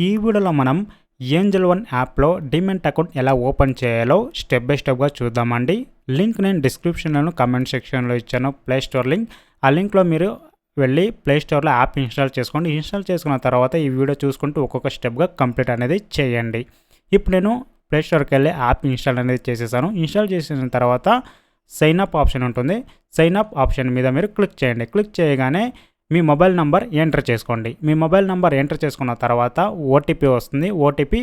ఈ వీడియోలో మనం ఏంజల్ వన్ యాప్లో డీమ్యాట్ అకౌంట్ ఎలా ఓపెన్ చేయాలో స్టెప్ బై స్టెప్గా చూద్దామండి. లింక్ నేను డిస్క్రిప్షన్లో కమెంట్ సెక్షన్లో ఇచ్చాను, ప్లే స్టోర్ లింక్. ఆ లింక్లో మీరు వెళ్ళి ప్లే స్టోర్లో యాప్ ఇన్స్టాల్ చేసుకోండి. ఇన్స్టాల్ చేసుకున్న తర్వాత ఈ వీడియో చూసుకుంటూ ఒక్కొక్క స్టెప్గా కంప్లీట్ అనేది చేయండి. ఇప్పుడు నేను ప్లే స్టోర్కి వెళ్ళి యాప్ ఇన్స్టాల్ అనేది చేసేసాను. ఇన్స్టాల్ చేసిన తర్వాత సైన్ అప్ ఆప్షన్ ఉంటుంది. సైన్ అప్ ఆప్షన్ మీద మీరు క్లిక్ చేయండి. క్లిక్ చేయగానే మీ మొబైల్ నంబర్ ఎంటర్ చేసుకోండి. మీ మొబైల్ నంబర్ ఎంటర్ చేసుకున్న తర్వాత ఓటీపీ వస్తుంది. ఓటీపీ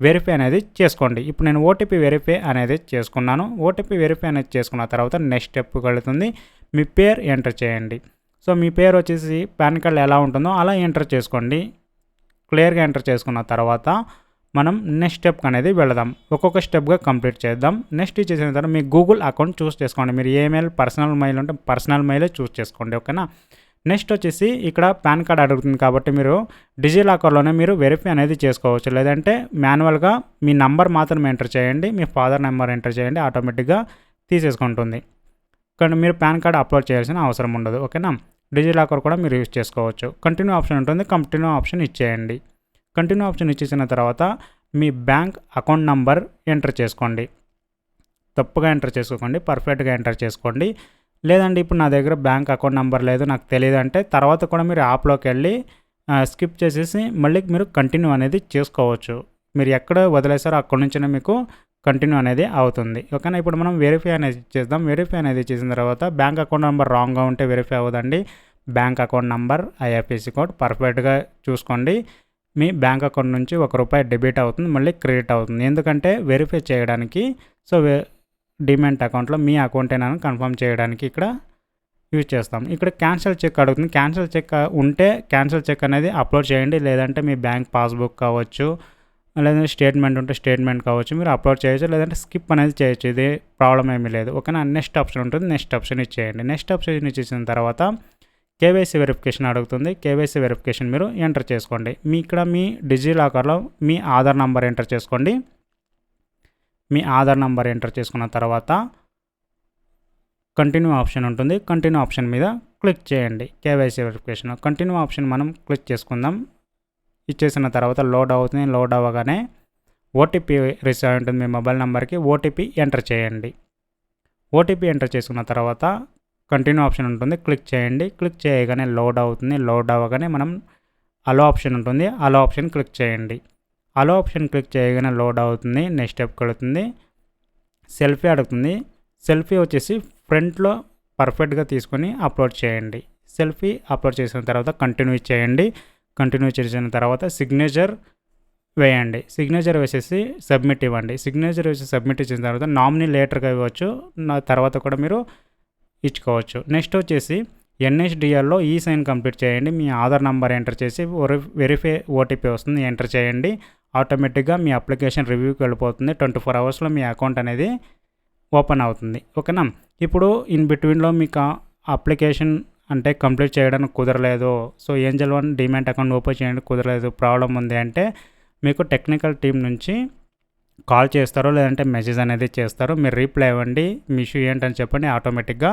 వెరిఫై అనేది చేసుకోండి. ఇప్పుడు నేను ఓటీపీ వెరిఫై అనేది చేసుకున్నాను. ఓటీపీ వెరిఫై అనేది చేసుకున్న తర్వాత నెక్స్ట్ స్టెప్కి వెళుతుంది. మీ పేరు ఎంటర్ చేయండి. సో మీ పేరు వచ్చేసి పాన్ కార్డులో ఎలా ఉంటుందో అలా ఎంటర్ చేసుకోండి. క్లియర్గా ఎంటర్ చేసుకున్న తర్వాత మనం నెక్స్ట్ స్టెప్ అనేది వెళదాం. ఒక్కొక్క స్టెప్గా కంప్లీట్ చేద్దాం. నెక్స్ట్ చేసిన తర్వాత మీ గూగుల్ అకౌంట్ చూస్ చేసుకోండి. మీరు ఈమెయిల్ పర్సనల్ మెయిల్ ఉంటే పర్సనల్ మెయిలే చూస్ చేసుకోండి, ఓకేనా. నెక్స్ట్ వచ్చేసి ఇక్కడ పాన్ కార్డ్ అడుగుతుంది కాబట్టి మీరు డిజిలాకర్లోనే మీరు వెరిఫై అనేది చేసుకోవచ్చు. లేదంటే మాన్యువల్గా మీ నంబర్ మాత్రం ఎంటర్ చేయండి, మీ ఫాదర్ నెంబర్ ఎంటర్ చేయండి, ఆటోమేటిక్గా తీసేసుకుంటుంది. కానీ మీరు పాన్ కార్డ్ అప్లోడ్ చేయాల్సిన అవసరం ఉండదు, ఓకేనా. డిజిలాకర్ కూడా మీరు యూజ్ చేసుకోవచ్చు. కంటిన్యూ ఆప్షన్ ఉంటుంది, కంటిన్యూ ఆప్షన్ ఇచ్చేయండి. కంటిన్యూ ఆప్షన్ ఇచ్చేసిన తర్వాత మీ బ్యాంక్ అకౌంట్ నంబర్ ఎంటర్ చేసుకోండి. తప్పుగా ఎంటర్ చేసుకోకండి, పర్ఫెక్ట్గా ఎంటర్ చేసుకోండి. లేదండి ఇప్పుడు నా దగ్గర బ్యాంక్ అకౌంట్ నెంబర్ లేదు, నాకు తెలియదు అంటే తర్వాత కూడా మీరు యాప్లోకి వెళ్ళి స్కిప్ చేసేసి మళ్ళీ మీరు కంటిన్యూ అనేది చేసుకోవచ్చు. మీరు ఎక్కడ వదిలేసారో అక్కడి నుంచినే మీకు కంటిన్యూ అనేది అవుతుంది, ఓకేనా. ఇప్పుడు మనం వెరిఫై అనేది చేద్దాం. వెరిఫై అనేది చేసిన తర్వాత బ్యాంక్ అకౌంట్ నెంబర్ రాంగ్గా ఉంటే వెరిఫై అవ్వదండి. Bank account number, IFSC code పర్ఫెక్ట్గా చూసుకోండి. మీ బ్యాంక్ అకౌంట్ నుంచి ₹1 డెబిట్ అవుతుంది, మళ్ళీ క్రెడిట్ అవుతుంది. ఎందుకంటే వెరిఫై చేయడానికి. సో డీమ్యాట్ అకౌంట్లో మీ అకౌంటేనా కన్ఫర్మ్ చేయడానికి ఇక్కడ యూజ్ చేస్తాం. ఇక్కడ క్యాన్సిల్ చెక్ అడుగుతుంది. క్యాన్సిల్ చెక్ ఉంటే క్యాన్సిల్ చెక్ అనేది అప్లోడ్ చేయండి. లేదంటే మీ బ్యాంక్ పాస్బుక్ కావచ్చు, లేదంటే స్టేట్మెంట్ ఉంటే స్టేట్మెంట్ కావచ్చు, మీరు అప్లోడ్ చేయొచ్చు. లేదంటే స్కిప్ అనేది చేయొచ్చు, ఇది ప్రాబ్లం ఏమీ లేదు, ఓకేనా. నెక్స్ట్ ఆప్షన్ ఉంటుంది, నెక్స్ట్ ఆప్షన్ ఇచ్చేయండి. నెక్స్ట్ ఆప్షన్ ఇచ్చేసిన తర్వాత కేవైసీ వెరిఫికేషన్ అడుగుతుంది. కేవైసీ వెరిఫికేషన్ మీరు ఎంటర్ చేసుకోండి. ఇక్కడ మీ డిజిలాకర్లో మీ ఆధార్ నంబర్ ఎంటర్ చేసుకోండి. మీ ఆధార్ నంబర్ ఎంటర్ చేసుకున్న తర్వాత కంటిన్యూ ఆప్షన్ ఉంటుంది. కంటిన్యూ ఆప్షన్ మీద క్లిక్ చేయండి. కేవైసీ వెరిఫికేషన్ కంటిన్యూ ఆప్షన్ మనం క్లిక్ చేసుకుందాం. ఇచ్చేసిన తర్వాత లోడ్ అవుతుంది. లోడ్ అవ్వగానే ఓటీపీ రిసీవ్ ఉంటుంది మీ మొబైల్ నెంబర్కి. ఓటీపీ ఎంటర్ చేయండి. ఓటీపీ ఎంటర్ చేసుకున్న తర్వాత కంటిన్యూ ఆప్షన్ ఉంటుంది, క్లిక్ చేయండి. క్లిక్ చేయగానే లోడ్ అవుతుంది. లోడ్ అవ్వగానే మనం అలో ఆప్షన్ ఉంటుంది, అలో ఆప్షన్ క్లిక్ చేయండి. అలో ఆప్షన్ క్లిక్ చేయగానే లోడ్ అవుతుంది. నెక్స్ట్ స్టెప్కి వెళుతుంది. సెల్ఫీ అడుగుతుంది. సెల్ఫీ వచ్చేసి ఫ్రంట్లో పర్ఫెక్ట్గా తీసుకొని అప్లోడ్ చేయండి. సెల్ఫీ అప్లోడ్ చేసిన తర్వాత కంటిన్యూ చేయండి. కంటిన్యూ చేసిన తర్వాత సిగ్నేచర్ వేయండి. సిగ్నేచర్ వేసేసి సబ్మిట్ ఇవ్వండి. సిగ్నేచర్ వేసి సబ్మిట్ ఇచ్చిన తర్వాత నామినీ లేటర్గా ఇవ్వచ్చు, తర్వాత కూడా మీరు ఇచ్చుకోవచ్చు. నెక్స్ట్ వచ్చేసి ఎన్ఎస్డిఎల్లో ఈ సైన్ కంప్లీట్ చేయండి. మీ ఆధార్ నంబర్ ఎంటర్ చేసి వెరిఫై ఓటీపీ వస్తుంది, ఎంటర్ చేయండి. ఆటోమేటిక్గా మీ అప్లికేషన్ రివ్యూకి వెళ్ళిపోతుంది. 24 అవర్స్లో మీ అకౌంట్ అనేది ఓపెన్ అవుతుంది, ఓకేనా. ఇప్పుడు ఇన్ బిట్వీన్లో మీకు అప్లికేషన్ అంటే కంప్లీట్ చేయడానికి కుదరలేదు, so Angel one demat account open చేయడానికి కుదరలేదు, ప్రాబ్లం ఉంది అంటే మీకు టెక్నికల్ టీం నుంచి కాల్ చేస్తారు, లేదంటే మెసేజ్ అనేది చేస్తారు. మీరు రీప్లై ఇవ్వండి, మీ ఇష్యూ ఏంటని చెప్పండి. ఆటోమేటిక్గా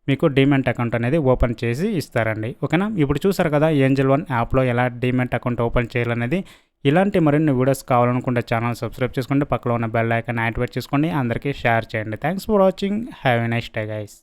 మీకు డీమ్యాట్ అకౌంట్ అనేది ఓపెన్ చేసి ఇస్తారండి, ఓకేనా. ఇప్పుడు చూసారు కదా ఏంజల్ వన్ యాప్లో ఎలా డీమ్యాట్ అకౌంట్ ఓపెన్ చేయాలనేది. ఇలాంటి మరిన్ని వీడియోస్ కావాలనుకుంటే ఛానల్ సబ్స్క్రైబ్ చేసుకోండి, పక్కలో ఉన్న బెల్ ఐకాన్ యాక్టివేట్ చేసుకోండి, అందరికీ షేర్ చేయండి. Thanks for watching. Have a nice day guys.